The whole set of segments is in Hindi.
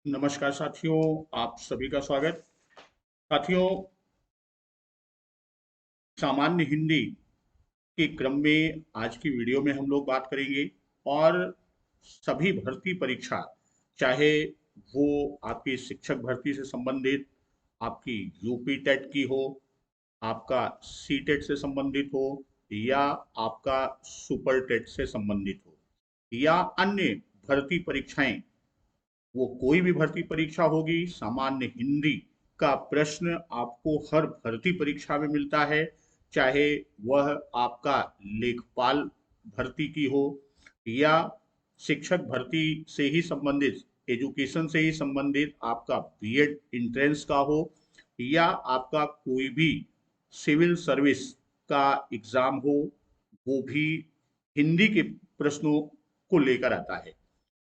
नमस्कार साथियों, आप सभी का स्वागत। साथियों, सामान्य हिंदी के क्रम में आज की वीडियो में हम लोग बात करेंगे और सभी भर्ती परीक्षा, चाहे वो आपकी शिक्षक भर्ती से संबंधित, आपकी यूपी टेट की हो, आपका सी टेट से संबंधित हो या आपका सुपर टेट से संबंधित हो या अन्य भर्ती परीक्षाएं, वो कोई भी भर्ती परीक्षा होगी, सामान्य हिंदी का प्रश्न आपको हर भर्ती परीक्षा में मिलता है। चाहे वह आपका लेखपाल भर्ती की हो या शिक्षक भर्ती से ही संबंधित, एजुकेशन से ही संबंधित आपका बीएड इंट्रेंस का हो या आपका कोई भी सिविल सर्विस का एग्जाम हो, वो भी हिंदी के प्रश्नों को लेकर आता है।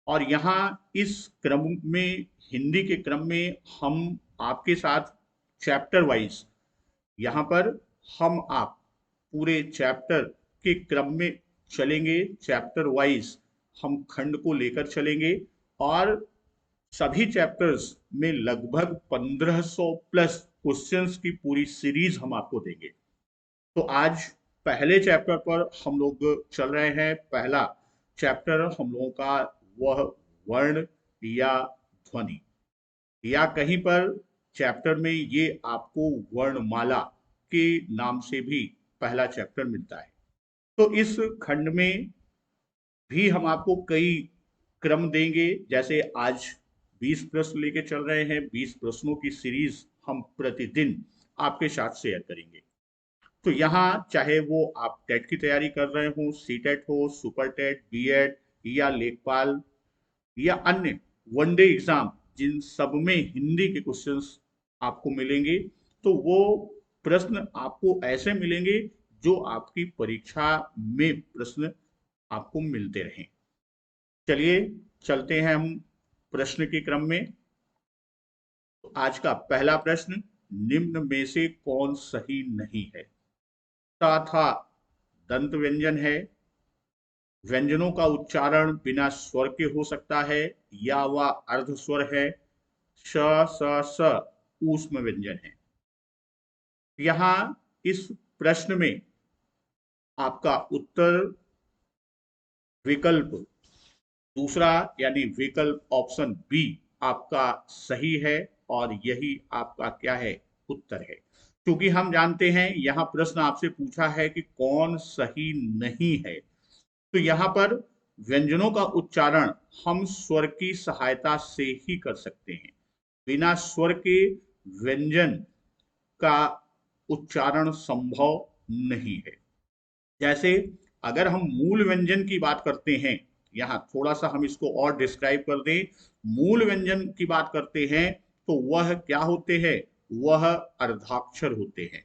और यहाँ इस क्रम में, हिंदी के क्रम में, हम आपके साथ चैप्टर वाइज, यहाँ पर हम आप पूरे चैप्टर के क्रम में चलेंगे। चैप्टर वाइज हम खंड को लेकर चलेंगे और सभी चैप्टर्स में लगभग 1500 प्लस क्वेश्चंस की पूरी सीरीज हम आपको देंगे। तो आज पहले चैप्टर पर हम लोग चल रहे हैं। पहला चैप्टर हम लोगों का वह वर्ण या ध्वनि, या कहीं पर चैप्टर में ये आपको वर्णमाला के नाम से भी पहला चैप्टर मिलता है। तो इस खंड में भी हम आपको कई क्रम देंगे। जैसे आज 20 प्रश्न लेके चल रहे हैं, 20 प्रश्नों की सीरीज हम प्रतिदिन आपके साथ शेयर करेंगे। तो यहाँ चाहे वो आप टेट की तैयारी कर रहे हो, सी टेट हो, सुपर टेट, बीएड या लेखपाल या अन्य वनडे एग्जाम, जिन सब में हिंदी के क्वेश्चंस आपको मिलेंगे, तो वो प्रश्न आपको ऐसे मिलेंगे जो आपकी परीक्षा में प्रश्न आपको मिलते रहें। चलिए चलते हैं हम प्रश्न के क्रम में। तो आज का पहला प्रश्न, निम्न में से कौन सही नहीं है? ता था दंत व्यंजन है, व्यंजनों का उच्चारण बिना स्वर के हो सकता है या वह अर्ध स्वर है, श स स ऊष्म व्यंजन है। यहाँ इस प्रश्न में आपका उत्तर विकल्प दूसरा, यानी विकल्प ऑप्शन बी आपका सही है और यही आपका क्या है, उत्तर है। क्योंकि हम जानते हैं यहाँ प्रश्न आपसे पूछा है कि कौन सही नहीं है, तो यहाँ पर व्यंजनों का उच्चारण हम स्वर की सहायता से ही कर सकते हैं। बिना स्वर के व्यंजन का उच्चारण संभव नहीं है। जैसे अगर हम मूल व्यंजन की बात करते हैं, यहाँ थोड़ा सा हम इसको और डिस्क्राइब कर दें। मूल व्यंजन की बात करते हैं तो वह क्या होते हैं? वह अर्धाक्षर होते हैं।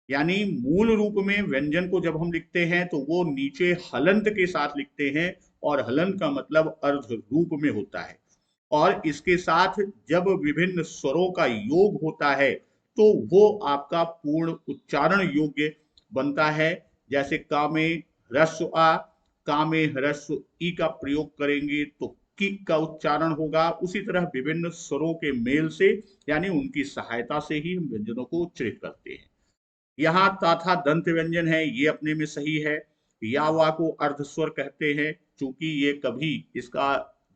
यानी मूल रूप में व्यंजन को जब हम लिखते हैं तो वो नीचे हलंत के साथ लिखते हैं, और हलंत का मतलब अर्ध रूप में होता है। और इसके साथ जब विभिन्न स्वरों का योग होता है तो वो आपका पूर्ण उच्चारण योग्य बनता है। जैसे का में ह्रस्व आ, का में ह्रस्व ई का प्रयोग करेंगे तो की का उच्चारण होगा। उसी तरह विभिन्न स्वरों के मेल से, यानी उनकी सहायता से ही हम व्यंजनों को उच्चरित करते हैं। यहाँ ताथा दंत व्यंजन है, ये अपने में सही है। यावा को अर्धस्वर कहते हैं, क्योंकि ये कभी इसका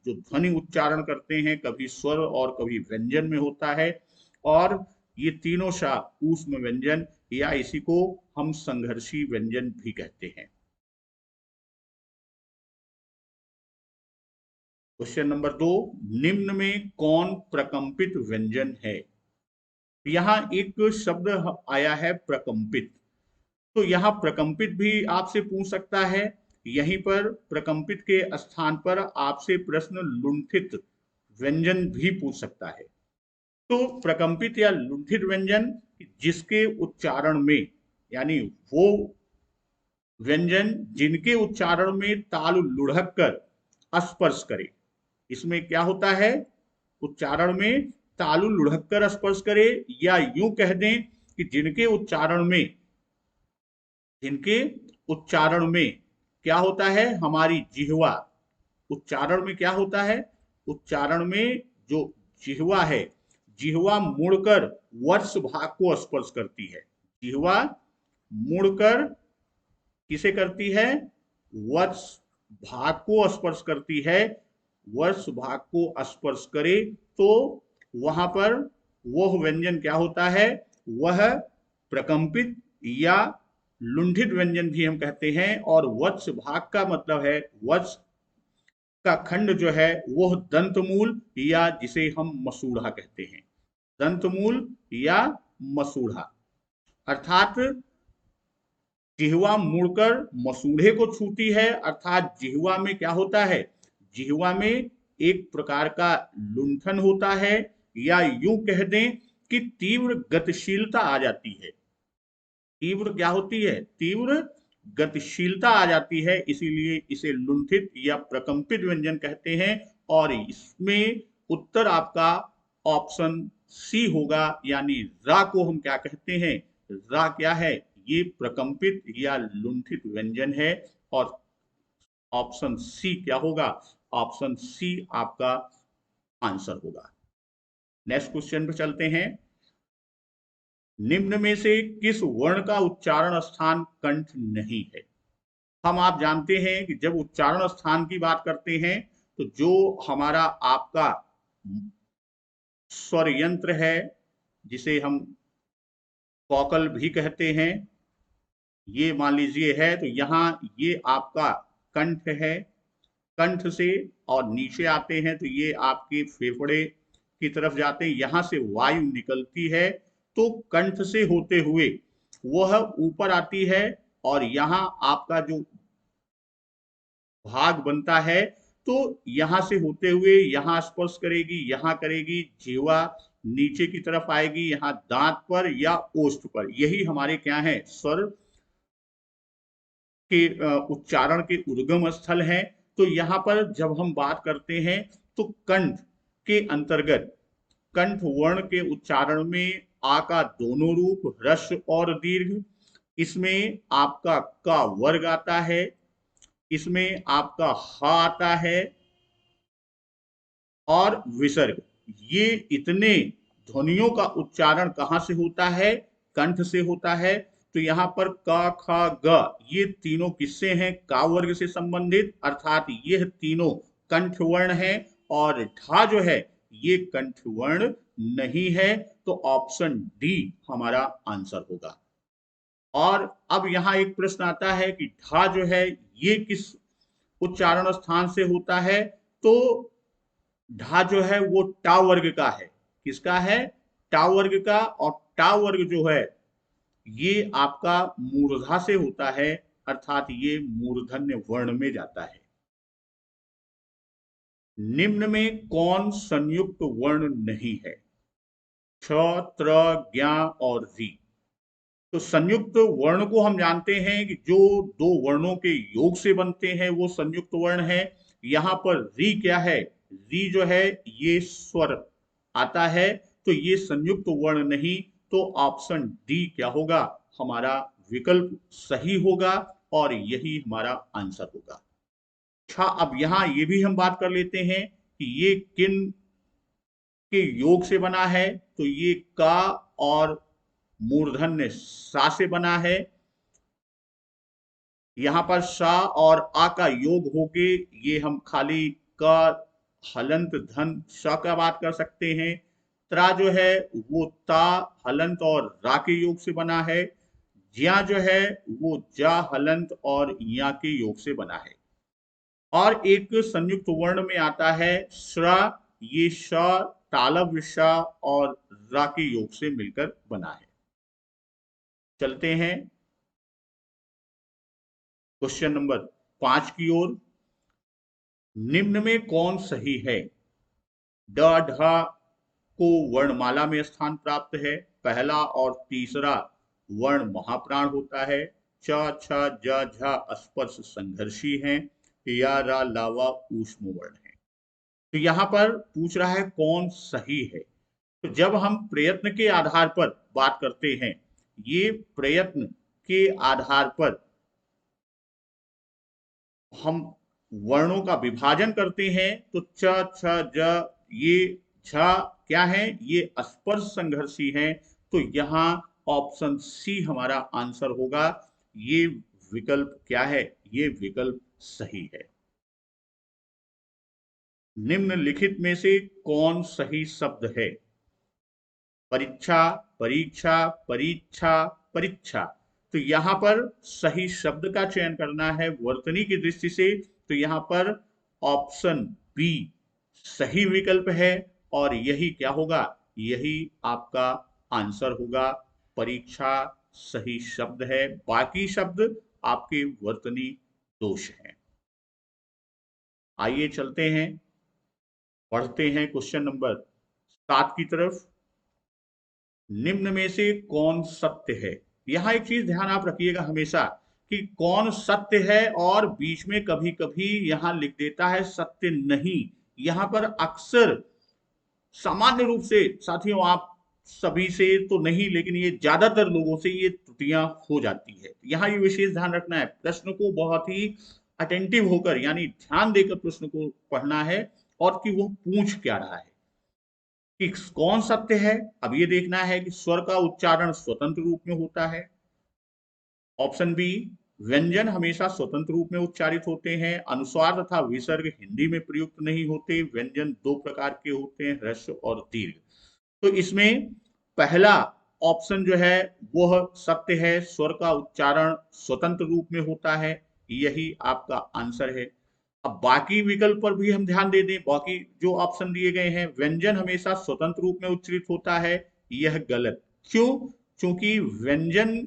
जो ध्वनि उच्चारण करते हैं कभी स्वर और कभी व्यंजन में होता है। और ये तीनों सा ऊष्म व्यंजन, या इसी को हम संघर्षी व्यंजन भी कहते हैं। क्वेश्चन नंबर 2, निम्न में कौन प्रकंपित व्यंजन है? यहाँ एक शब्द आया है प्रकंपित। तो यहाँ प्रकंपित भी आपसे पूछ सकता है। यहीं पर प्रकंपित के स्थान पर आपसे प्रश्न लुंठित व्यंजन भी पूछ सकता है। तो प्रकंपित या लुंठित व्यंजन, जिसके उच्चारण में, यानी वो व्यंजन जिनके उच्चारण में ताल लुढ़क कर स्पर्श करे। इसमें क्या होता है? उच्चारण में तालु लुढ़क कर स्पर्श करे, या यूं कह दें कि जिनके उच्चारण में क्या होता है, हमारी जिह्वा, उच्चारण में क्या होता है, उच्चारण में जो जिह्वा है, जिह्वा मुड़कर वत्स भाग को स्पर्श करती है। जिह्वा मुड़कर किसे करती है? वत्स भाग को स्पर्श करती है। वत्स भाग को स्पर्श करे तो वहां पर वह व्यंजन क्या होता है? वह प्रकंपित या लुंठित व्यंजन भी हम कहते हैं। और वत्स भाग का मतलब है वत्स का खंड जो है वह दंतमूल या जिसे हम मसूढ़ा कहते हैं, दंतमूल या मसूढ़ा। अर्थात जिह्वा मुड़कर मसूढ़े को छूती है, अर्थात जिह्वा में क्या होता है? जिह्वा में एक प्रकार का लुंठन होता है, या यूं कह दें कि तीव्र गतिशीलता आ जाती है। तीव्र क्या होती है? तीव्र गतिशीलता आ जाती है, इसीलिए इसे लुंठित या प्रकंपित व्यंजन कहते हैं। और इसमें उत्तर आपका ऑप्शन सी होगा, यानी रा को हम क्या कहते हैं? रा क्या है? ये प्रकंपित या लुंठित व्यंजन है। और ऑप्शन सी क्या होगा? ऑप्शन सी आपका आंसर होगा। नेक्स्ट क्वेश्चन पे चलते हैं। निम्न में से किस वर्ण का उच्चारण स्थान कंठ नहीं है? हम आप जानते हैं कि जब उच्चारण स्थान की बात करते हैं तो जो हमारा आपका स्वर यंत्र है, जिसे हम कॉकल भी कहते हैं, ये मान लीजिए है, तो यहाँ ये आपका कंठ है। कंठ से और नीचे आते हैं तो ये आपके फेफड़े की तरफ जाते हैं, यहां से वायु निकलती है तो कंठ से होते हुए वह ऊपर आती है। और यहाँ आपका जो भाग बनता है तो यहां से होते हुए यहां स्पर्श करेगी, यहां करेगी, जीवा नीचे की तरफ आएगी, यहाँ दांत पर या ओष्ठ पर। यही हमारे क्या है? स्वर के उच्चारण के उद्गम स्थल हैं। तो यहाँ पर जब हम बात करते हैं तो कंठ के अंतर्गत कंठ वर्ण के उच्चारण में आ का दोनों रूप, ह्रस्व और दीर्घ। इसमें आपका का वर्ग आता है, इसमें आपका हा आता है, और विसर्ग। ये इतने ध्वनियों का उच्चारण कहां से होता है? कंठ से होता है। तो यहाँ पर क ख ग ये तीनों किससे हैं? का वर्ग से संबंधित, अर्थात ये तीनों कंठ वर्ण है। और ढा जो है ये कंठ वर्ण नहीं है। तो ऑप्शन डी हमारा आंसर होगा। और अब यहाँ एक प्रश्न आता है कि ढा जो है ये किस उच्चारण स्थान से होता है? तो ढा जो है वो टा वर्ग का है। किसका है? टा वर्ग का। और टा वर्ग जो है ये आपका मूर्धा से होता है, अर्थात ये मूर्धन्य वर्ण में जाता है। निम्न में कौन संयुक्त वर्ण नहीं है? छ, त्र, ज्ञा और री। तो संयुक्त वर्ण को हम जानते हैं कि जो दो वर्णों के योग से बनते हैं वो संयुक्त वर्ण है। यहां पर री क्या है? री जो है ये स्वर आता है, तो ये संयुक्त वर्ण नहीं। तो ऑप्शन डी क्या होगा? हमारा विकल्प सही होगा और यही हमारा आंसर होगा। अच्छा, अब यहां ये भी हम बात कर लेते हैं कि ये किन के योग से बना है। तो ये का और मूर्धन्य सा से बना है। यहां पर सा और आ का योग होके ये हम खाली क हलंत धन स का बात कर सकते हैं। त्रा जो है वो ता हलंत और रा के योग से बना है। ज्या जो है वो जा हलंत और या के योग से बना है। और एक संयुक्त वर्ण में आता है श्रा, ये श तालव्य श और रा के योग से मिलकर बना है। चलते हैं क्वेश्चन नंबर 5 की ओर। निम्न में कौन सही है? ड ढ को वर्णमाला में स्थान प्राप्त है। पहला और तीसरा वर्ण महाप्राण होता है। च छ ज झ स्पर्श संघर्षी हैं। या रा लावा ऊष्म वर्ण है। तो यहां पर पूछ रहा है कौन सही है। तो जब हम प्रयत्न के आधार पर बात करते हैं, ये प्रयत्न के आधार पर हम वर्णों का विभाजन करते हैं। तो च छ ज ये झ क्या है, ये स्पर्श संघर्षी है। तो यहाँ ऑप्शन सी हमारा आंसर होगा। ये विकल्प क्या है, ये विकल्प सही है। निम्नलिखित में से कौन सही शब्द है? परीक्षा, परीक्षा, परीक्षा, परीक्षा। तो यहां पर सही शब्द का चयन करना है वर्तनी की दृष्टि से। तो यहां पर ऑप्शन बी सही विकल्प है और यही क्या होगा, यही आपका आंसर होगा। परीक्षा सही शब्द है, बाकी शब्द आपके वर्तनी दोष हैं। आइए चलते हैं, पढ़ते हैं क्वेश्चन नंबर 7 की तरफ। निम्न में से कौन सत्य है? यहां एक चीज ध्यान आप रखिएगा हमेशा कि कौन सत्य है, और बीच में कभी कभी यहां लिख देता है सत्य नहीं। यहां पर अक्सर सामान्य रूप से साथियों, आप सभी से तो नहीं लेकिन ये ज्यादातर लोगों से ये त्रुटियां हो जाती है। यहाँ ये विशेष ध्यान रखना है, प्रश्न को बहुत ही अटेंटिव होकर यानी ध्यान देकर प्रश्न को पढ़ना है, और कि वो पूछ क्या रहा है कि कौन सत्य है। अब ये देखना है कि स्वर का उच्चारण स्वतंत्र रूप में होता है। ऑप्शन बी, व्यंजन हमेशा स्वतंत्र रूप में उच्चारित होते हैं। अनुस्वार तथा विसर्ग हिंदी में प्रयुक्त नहीं होते। व्यंजन दो प्रकार के होते हैं, ह्रस्व और दीर्घ। तो इसमें पहला ऑप्शन जो है वह सत्य है, स्वर का उच्चारण स्वतंत्र रूप में होता है, यही आपका आंसर है। अब बाकी विकल्प पर भी हम ध्यान दे दें, बाकी जो ऑप्शन दिए गए हैं, व्यंजन हमेशा स्वतंत्र रूप में उच्चारित होता है, यह गलत। क्यों? क्योंकि व्यंजन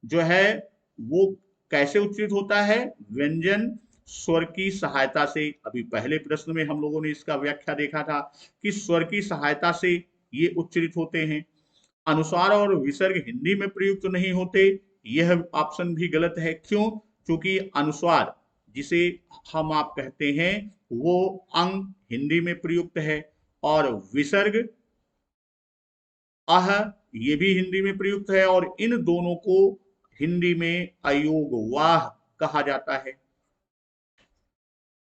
जो है वो कैसे उच्चारित होता है? व्यंजन स्वर की सहायता से, अभी पहले प्रश्न में हम लोगों ने इसका व्याख्या देखा था कि स्वर की सहायता से ये उच्चारित होते हैं। अनुस्वार और विसर्ग हिंदी में प्रयुक्त नहीं होते, यह ऑप्शन भी गलत है। क्यों? क्योंकि अनुस्वार जिसे हम आप कहते हैं वो अंग हिंदी में प्रयुक्त है, और विसर्ग अह ये भी हिंदी में प्रयुक्त है, और इन दोनों को हिंदी में अयोग वाह कहा जाता है।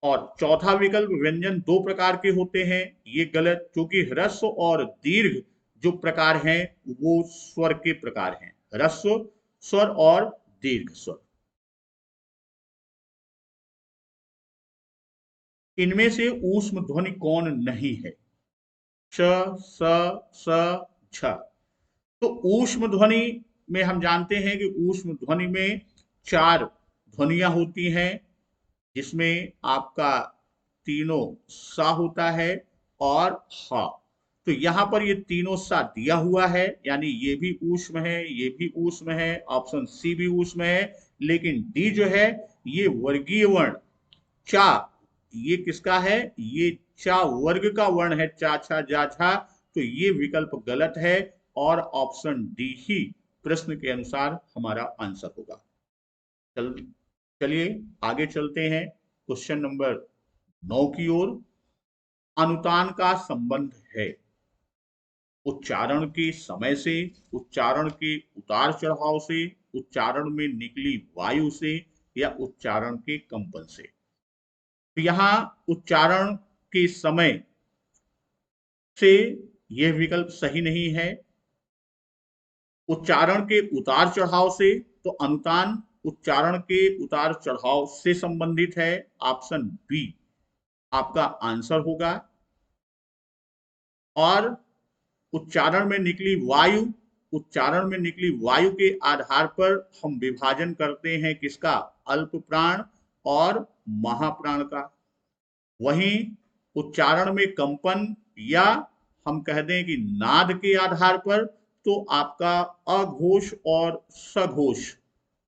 और चौथा विकल्प, व्यंजन दो प्रकार के होते हैं, ये गलत, क्योंकि ह्रस्व और दीर्घ जो प्रकार हैं वो स्वर के प्रकार हैं, ह्रस्व स्वर और दीर्घ स्वर। इनमें से ऊष्म ध्वनि कौन नहीं है? च, स, स, छ। तो ऊष्म ध्वनि में हम जानते हैं कि ऊष्म ध्वनि में चार ध्वनियां होती हैं, जिसमें आपका तीनों सा होता है और हा। तो यहां पर ये तीनों सा दिया हुआ है, यानी ये भी ऊष्म है, ये भी ऊष्म है, ऑप्शन सी भी ऊष्म है। लेकिन डी जो है ये वर्गीय वर्ण चा, ये किसका है? ये चा वर्ग का वर्ण है, चा छा जा झा। तो ये विकल्प गलत है, और ऑप्शन डी ही प्रश्न के अनुसार हमारा आंसर होगा। चल चलिए आगे चलते हैं क्वेश्चन नंबर 9 की ओर। अनुतान का संबंध है उच्चारण के समय से, उच्चारण के उतार चढ़ाव से, उच्चारण में निकली वायु से, या उच्चारण के कंपन से। तो यहां उच्चारण के समय से यह विकल्प सही नहीं है। उच्चारण के उतार चढ़ाव से, तो अनुतान उच्चारण के उतार चढ़ाव से संबंधित है, ऑप्शन बी आपका आंसर होगा। और उच्चारण में निकली वायु, उच्चारण में निकली वायु के आधार पर हम विभाजन करते हैं किसका? अल्प प्राण और महाप्राण का। वहीं उच्चारण में कंपन, या हम कह दें कि नाद के आधार पर, तो आपका अघोष और सघोष,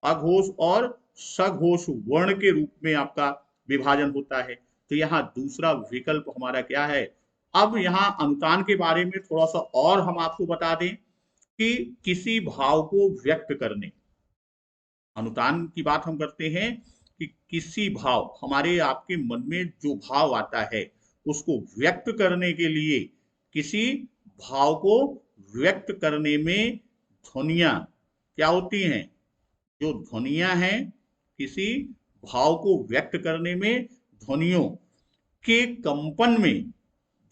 अघोष और सघोष वर्ण के रूप में आपका विभाजन होता है। तो यहाँ दूसरा विकल्प हमारा क्या है? अब यहाँ अनुतान के बारे में थोड़ा सा और हम आपको बता दें कि किसी भाव को व्यक्त करने, अनुतान की बात हम करते हैं कि किसी भाव, हमारे आपके मन में जो भाव आता है उसको व्यक्त करने के लिए, किसी भाव को व्यक्त करने में ध्वनियां क्या होती हैं? जो ध्वनियां हैं, किसी भाव को व्यक्त करने में ध्वनियों के कंपन में,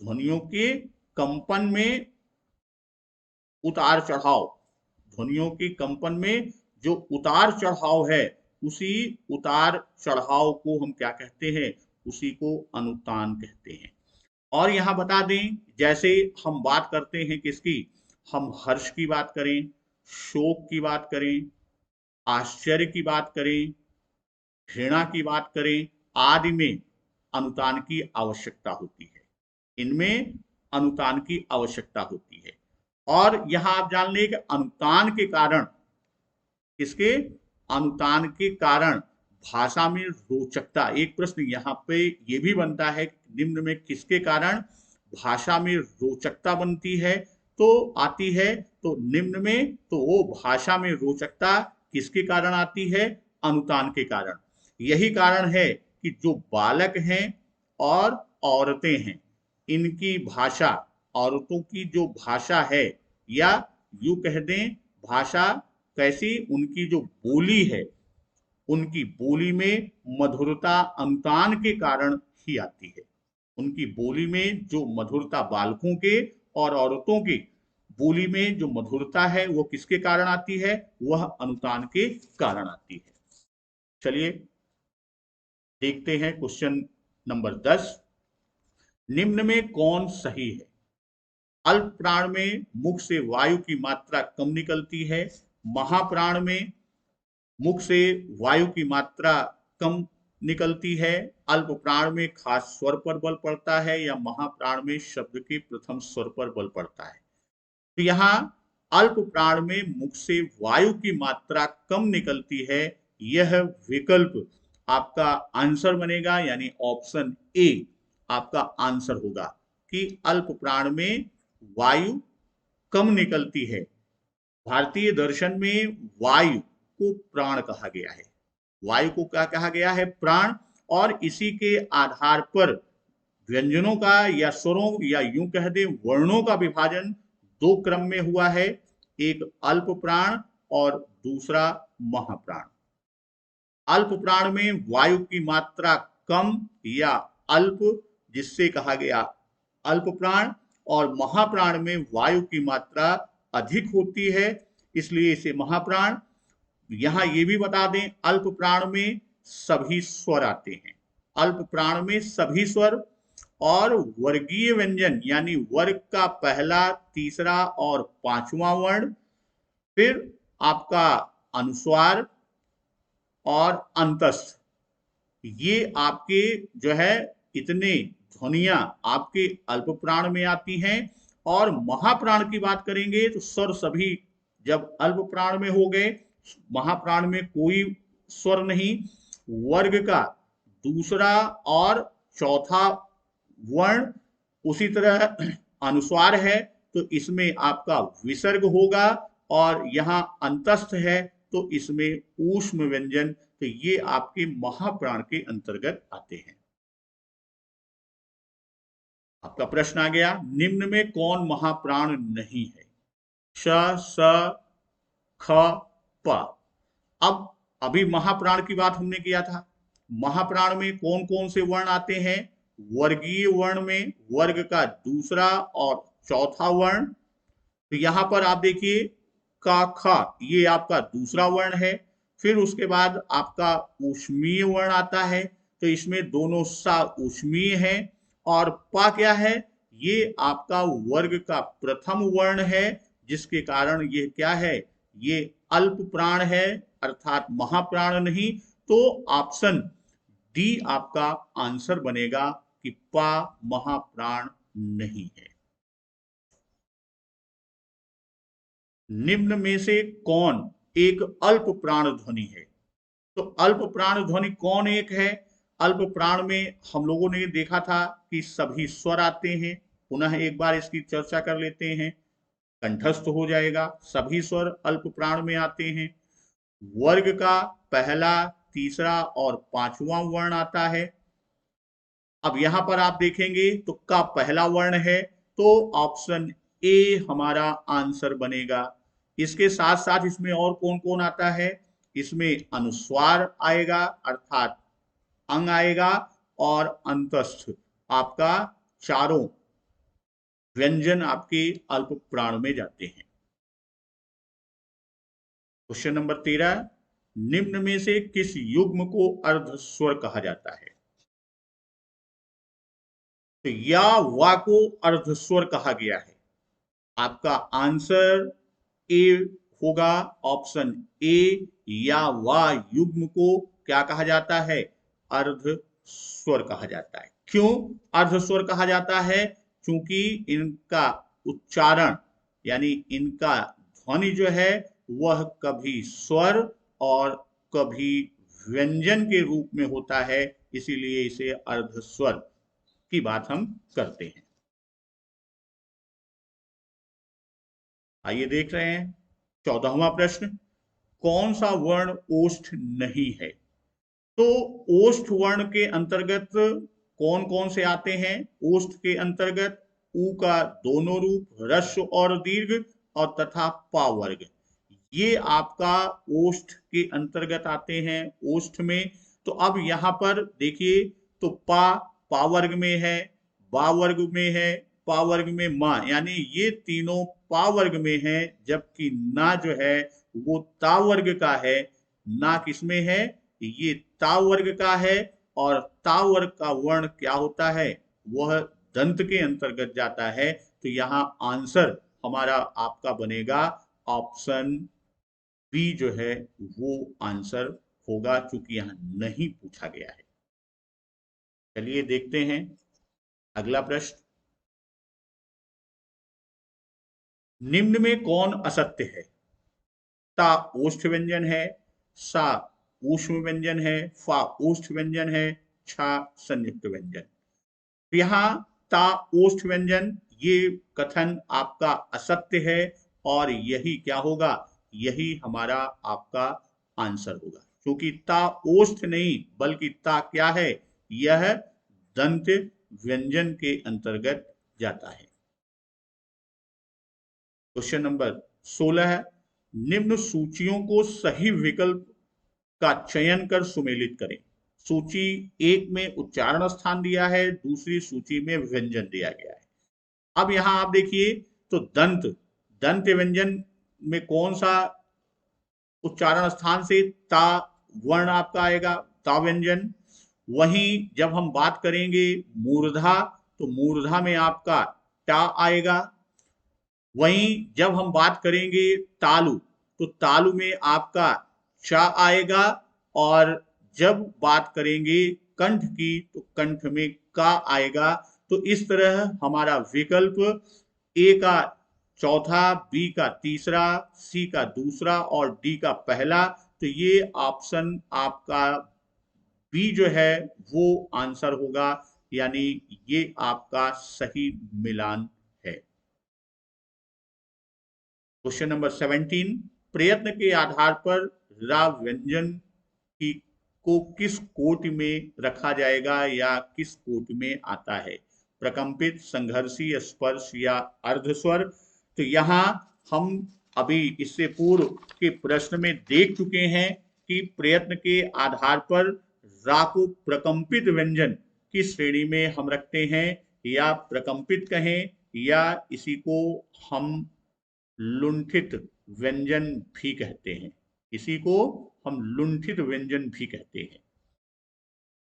ध्वनियों के कंपन में उतार चढ़ाव, ध्वनियों की कंपन में जो उतार चढ़ाव है, उसी उतार चढ़ाव को हम क्या कहते हैं, उसी को अनुतान कहते हैं। और यहां बता दें, जैसे हम बात करते हैं किसकी, हम हर्ष की बात करें, शोक की बात करें, आश्चर्य की बात करें, घृणा की बात करें, आदि में अनुतान की आवश्यकता होती है। इनमें अनुतान की आवश्यकता होती है। और यहां आप जान लें कि अनुतान के कारण, किसके, अनुतान के कारण भाषा में रोचकता। एक प्रश्न यहाँ पे ये भी बनता है, निम्न में किसके कारण भाषा में रोचकता बनती है, तो आती है, तो निम्न में तो वो भाषा में रोचकता किसके कारण आती है, अनुतान के कारण। यही कारण है कि जो बालक हैं और औरतें हैं, इनकी भाषा, औरतों की जो भाषा है, या यूं कह दें भाषा कैसी, उनकी जो बोली है, उनकी बोली में मधुरता अनुतान के कारण ही आती है। उनकी बोली में जो मधुरता, बालकों के और औरतों की बोली में जो मधुरता है, वो किसके कारण आती है, वह अनुतान के कारण आती है। चलिए देखते हैं क्वेश्चन नंबर 10। निम्न में कौन सही है। अल्प प्राण में मुख से वायु की मात्रा कम निकलती है, महाप्राण में मुख से वायु की मात्रा कम निकलती है, अल्प प्राण में खास स्वर पर बल पड़ता है, या महाप्राण में शब्द के प्रथम स्वर पर बल पड़ता है। तो यहाँ अल्प प्राण में मुख से वायु की मात्रा कम निकलती है, यह विकल्प आपका आंसर बनेगा, यानी ऑप्शन ए आपका आंसर होगा कि अल्प प्राण में वायु कम निकलती है। भारतीय दर्शन में वायु को प्राण कहा गया है। वायु को क्या कहा गया है, प्राण। और इसी के आधार पर व्यंजनों का या स्वरों या यूं कह दे वर्णों का विभाजन दो क्रम में हुआ है, एक अल्प प्राण और दूसरा महाप्राण। अल्प प्राण में वायु की मात्रा कम या अल्प, जिससे कहा गया अल्प प्राण, और महाप्राण में वायु की मात्रा अधिक होती है, इसलिए इसे महाप्राण। यहां ये भी बता दें, अल्प प्राण में सभी स्वर आते हैं, अल्प प्राण में सभी स्वर, और वर्गीय व्यंजन यानी वर्ग का पहला, तीसरा और पांचवा वर्ण, फिर आपका अनुस्वार और अंतस्थ, ये आपके जो है इतने ध्वनियां आपके अल्प प्राण में आती हैं। और महाप्राण की बात करेंगे तो स्वर सभी जब अल्प प्राण में हो गए, महाप्राण में कोई स्वर नहीं, वर्ग का दूसरा और चौथा वर्ण, उसी तरह अनुस्वार है तो इसमें आपका विसर्ग होगा, और यहाँ अंतस्थ है तो इसमें ऊष्म व्यंजन, तो ये आपके महाप्राण के अंतर्गत आते हैं। आपका प्रश्न आ गया, निम्न में कौन महाप्राण नहीं है, श, स, ख, प। अब अभी महाप्राण की बात हमने किया था, महाप्राण में कौन कौन से वर्ण आते हैं, वर्गीय वर्ण में वर्ग का दूसरा और चौथा वर्ण। तो यहां पर आप देखिए का, ख, ये आपका दूसरा वर्ण है, फिर उसके बाद आपका ऊष्मीय वर्ण आता है, तो इसमें दोनों सा ऊष्मीय है, और पा क्या है, ये आपका वर्ग का प्रथम वर्ण है, जिसके कारण ये क्या है, ये अल्प प्राण है, अर्थात महाप्राण नहीं। तो ऑप्शन डी आपका आंसर बनेगा कि पा महाप्राण नहीं है। निम्न में से कौन एक अल्प प्राण ध्वनि है, तो अल्प प्राण ध्वनि कौन एक है। अल्प प्राण में हम लोगों ने देखा था कि सभी स्वर आते हैं, पुनः एक बार इसकी चर्चा कर लेते हैं, कंठस्थ हो जाएगा, सभी स्वर अल्प प्राण में आते हैं, वर्ग का पहला, तीसरा और पांचवा वर्ण आता है। अब यहां पर आप देखेंगे तो का पहला वर्ण है, तो ऑप्शन ए हमारा आंसर बनेगा। इसके साथ साथ इसमें और कौन कौन आता है, इसमें अनुस्वार आएगा अर्थात अंग आएगा, और अंतस्थ आपका चारों व्यंजन आपके अल्प प्राण में जाते हैं। क्वेश्चन नंबर 13, निम्न में से किस युग्म को अर्धस्वर कहा जाता है? तो या वा को अर्धस्वर कहा गया है। आपका आंसर ए होगा, ऑप्शन ए, या वा युग्म को क्या कहा जाता है? अर्धस्वर कहा जाता है। क्यों अर्धस्वर कहा जाता है? क्योंकि इनका उच्चारण यानी इनका ध्वनि जो है वह कभी स्वर और कभी व्यंजन के रूप में होता है, इसीलिए इसे अर्धस्वर की बात हम करते हैं। आइए देख रहे हैं 14वां प्रश्न, कौन सा वर्ण ओष्ठ नहीं है? तो ओष्ठ वर्ण के अंतर्गत कौन कौन से आते हैं? ओष्ठ के अंतर्गत ऊ का दोनों रूप, ह्रस्व और दीर्घ, और तथा पा वर्ग, ये आपका ओष्ठ के अंतर्गत आते हैं। ओष्ठ में तो अब यहां पर देखिए, तो पा वर्ग में है, बा वर्ग में है, पा वर्ग में मा, यानी ये तीनों पा वर्ग में है, जबकि ना जो है वो ता वर्ग का है। ना किसमें है? ये ता वर्ग का है। और ता वर्ग का वर्ण क्या होता है? वह दंत के अंतर्गत जाता है। तो यहाँ आंसर हमारा आपका बनेगा ऑप्शन बी जो है वो आंसर होगा, चूंकि यहां नहीं पूछा गया है। चलिए देखते हैं अगला प्रश्न, निम्न में कौन असत्य है? ता ओष्ठ व्यंजन है, सा ऊष्म व्यंजन है, फा ओष्ठ व्यंजन है, छा संयुक्त व्यंजन। यहाँ ता ओष्ठ व्यंजन, ये कथन आपका असत्य है, और यही क्या होगा? यही हमारा आपका आंसर होगा, क्योंकि ता ओष्ठ नहीं बल्कि ता क्या है? यह दंत व्यंजन के अंतर्गत जाता है। क्वेश्चन नंबर 16 है, निम्न सूचियों को सही विकल्प का चयन कर सुमेलित करें। सूची एक में उच्चारण स्थान दिया है, दूसरी सूची में व्यंजन दिया गया है। अब यहां आप देखिए, तो दंत दंत व्यंजन में कौन सा उच्चारण स्थान से ता वर्ण आपका आएगा? ता व्यंजन। वहीं जब हम बात करेंगे मूर्धा, तो मूर्धा में आपका टा आएगा। वहीं जब हम बात करेंगे तालु, तो तालु में आपका चा आएगा। और जब बात करेंगे कंठ की, तो कंठ में का आएगा। तो इस तरह हमारा विकल्प ए का चौथा, बी का तीसरा, सी का दूसरा और डी का पहला, तो ये ऑप्शन आपका बी जो है वो आंसर होगा, यानी ये आपका सही मिलान है। क्वेश्चन नंबर 17, प्रयत्न के आधार पर रा व्यंजन की को किस कोटि में रखा जाएगा या किस कोटि में आता है? प्रकंपित, संघर्षी, स्पर्श या अर्धस्वर? तो यहाँ हम अभी इससे पूर्व के प्रश्न में देख चुके हैं कि प्रयत्न के आधार पर रा को प्रकंपित व्यंजन की श्रेणी में हम रखते हैं, या प्रकंपित कहें, या इसी को हम लुंठित व्यंजन भी कहते हैं। इसी को हम लुंठित व्यंजन भी कहते हैं।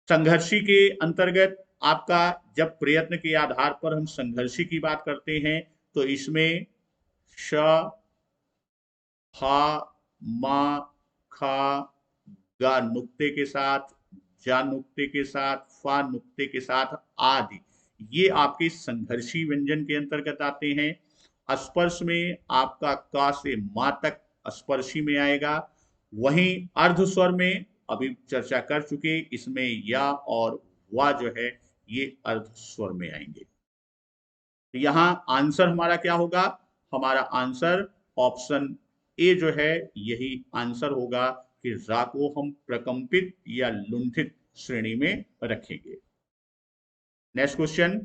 संघर्षी के अंतर्गत आपका जब प्रयत्न के आधार पर हम संघर्षी की बात करते हैं, तो इसमें श, फा, मा, खा, गा नुक्ते के साथ, जा नुक्ते के साथ, फा नुक्ते के साथ आदि, ये आपके संघर्षी व्यंजन के अंतर्गत आते हैं। स्पर्श में आपका का से मा तक स्पर्शी में आएगा। वहीं अर्ध स्वर में अभी चर्चा कर चुके, इसमें या और वा जो है ये अर्ध स्वर में आएंगे। तो यहाँ आंसर हमारा क्या होगा? हमारा आंसर ऑप्शन ए जो है यही आंसर होगा कि रा को हम प्रकंपित या लुंठित श्रेणी में रखेंगे। नेक्स्ट क्वेश्चन,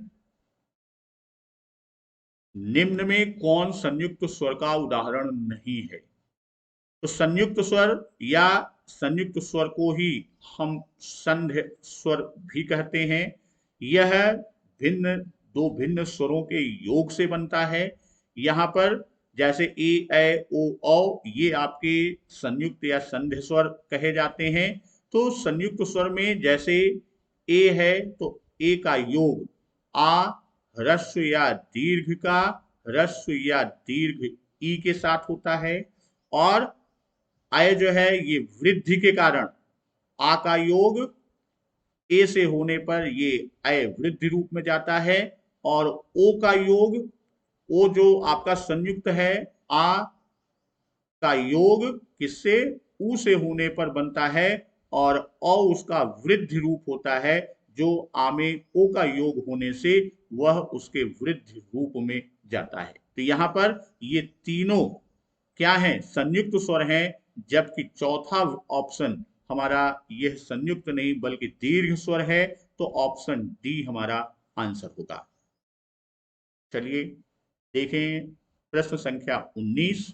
निम्न में कौन संयुक्त स्वर का उदाहरण नहीं है? तो संयुक्त स्वर या संयुक्त स्वर को ही हम संध्य स्वर भी कहते हैं। यह भिन्न दो भिन्न स्वरों के योग से बनता है। यहाँ पर जैसे ए ऐ ओ औ ये आपके संयुक्त या संधि स्वर कहे जाते हैं। तो संयुक्त स्वर में जैसे ए है तो ए का योग आ ह्रस्व या दीर्घ का ह्रस्व या दीर्घ ई के साथ होता है, और आय जो है ये वृद्धि के कारण आ का योग ए से होने पर ये अय वृद्धि रूप में जाता है, और ओ का योग ओ जो आपका संयुक्त है आ का योग किससे ऊ से होने पर बनता है, और औ उसका वृद्धि रूप होता है जो आ में ओ का योग होने से वह उसके वृद्धि रूप में जाता है। तो यहाँ पर ये तीनों क्या है, संयुक्त स्वर हैं, जबकि चौथा ऑप्शन हमारा यह संयुक्त नहीं बल्कि दीर्घ स्वर है, तो ऑप्शन डी हमारा आंसर होगा। चलिए देखें प्रश्न संख्या 19।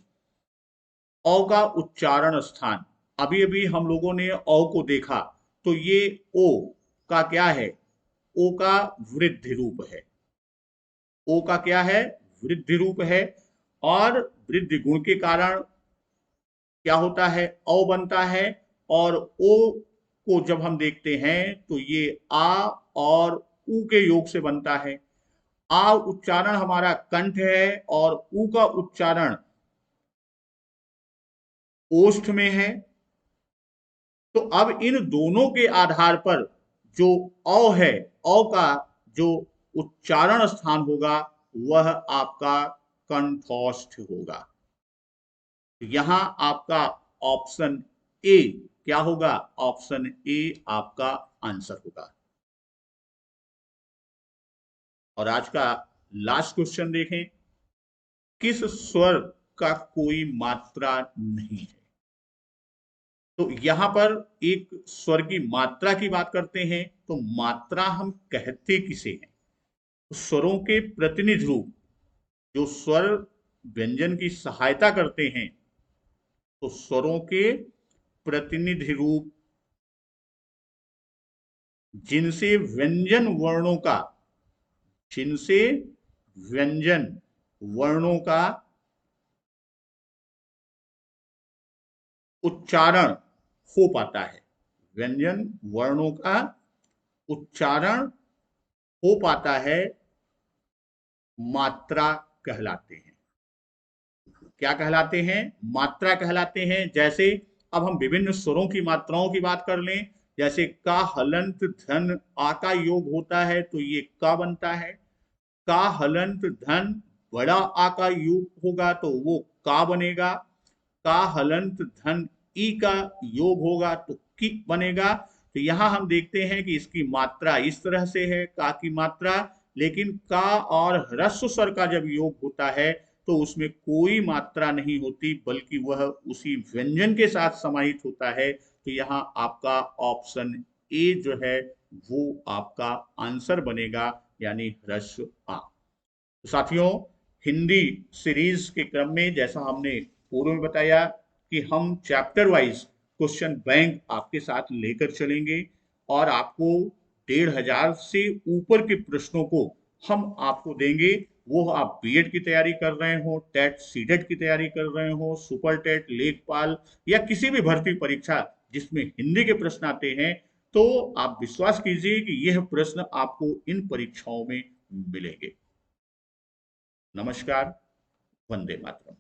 औ का उच्चारण स्थान। अभी अभी हम लोगों ने औ को देखा, तो ये ओ का क्या है, ओ का वृद्धि रूप है। ओ का क्या है, वृद्धि रूप है, और वृद्धि गुण के कारण क्या होता है, औ बनता है। और ओ को जब हम देखते हैं तो ये आ और ऊ के योग से बनता है। आ उच्चारण हमारा कंठ है और ऊ का उच्चारण ओष्ठ में है। तो अब इन दोनों के आधार पर जो औ है, औ का जो उच्चारण स्थान होगा वह आपका कंठोष्ठ होगा। यहां आपका ऑप्शन ए क्या होगा, ऑप्शन ए आपका आंसर होगा। और आज का लास्ट क्वेश्चन देखें, किस स्वर का कोई मात्रा नहीं है। तो यहां पर एक स्वर की मात्रा की बात करते हैं, तो मात्रा हम कहते किसे हैं, स्वरों के प्रतिनिधि रूप जो स्वर व्यंजन की सहायता करते हैं, तो स्वरों के प्रतिनिधि रूप जिनसे व्यंजन वर्णों का, जिनसे व्यंजन वर्णों का उच्चारण हो पाता है, व्यंजन वर्णों का उच्चारण हो पाता है, मात्रा कहलाते हैं। क्या कहलाते हैं, मात्रा कहलाते हैं। जैसे अब हम विभिन्न स्वरों की मात्राओं की बात कर लें, जैसे का हलंत धन आ का योग होता है तो ये का बनता है। का हलंत धन बड़ा आ का योग होगा तो वो का बनेगा। का हलंत धन ई का योग होगा तो की बनेगा। तो यहां हम देखते हैं कि इसकी मात्रा इस तरह से है, का की मात्रा, लेकिन का और ह्रस्व स्वर का जब योग होता है तो उसमें कोई मात्रा नहीं होती, बल्कि वह उसी व्यंजन के साथ समाहित होता है। तो यहाँ आपका ऑप्शन ए जो है वो आपका आंसर बनेगा, यानी ह्रस्व आ। तो साथियों, हिंदी सीरीज के क्रम में जैसा हमने पूर्व में बताया कि हम चैप्टर वाइज क्वेश्चन बैंक आपके साथ लेकर चलेंगे, और आपको 1500 से ऊपर के प्रश्नों को हम आपको देंगे। वो आप बीएड की तैयारी कर रहे हो, टेट सीटेट की तैयारी कर रहे हो, सुपर टेट, लेखपाल या किसी भी भर्ती परीक्षा जिसमें हिंदी के प्रश्न आते हैं, तो आप विश्वास कीजिए कि यह प्रश्न आपको इन परीक्षाओं में मिलेंगे। नमस्कार, वंदे मातरम।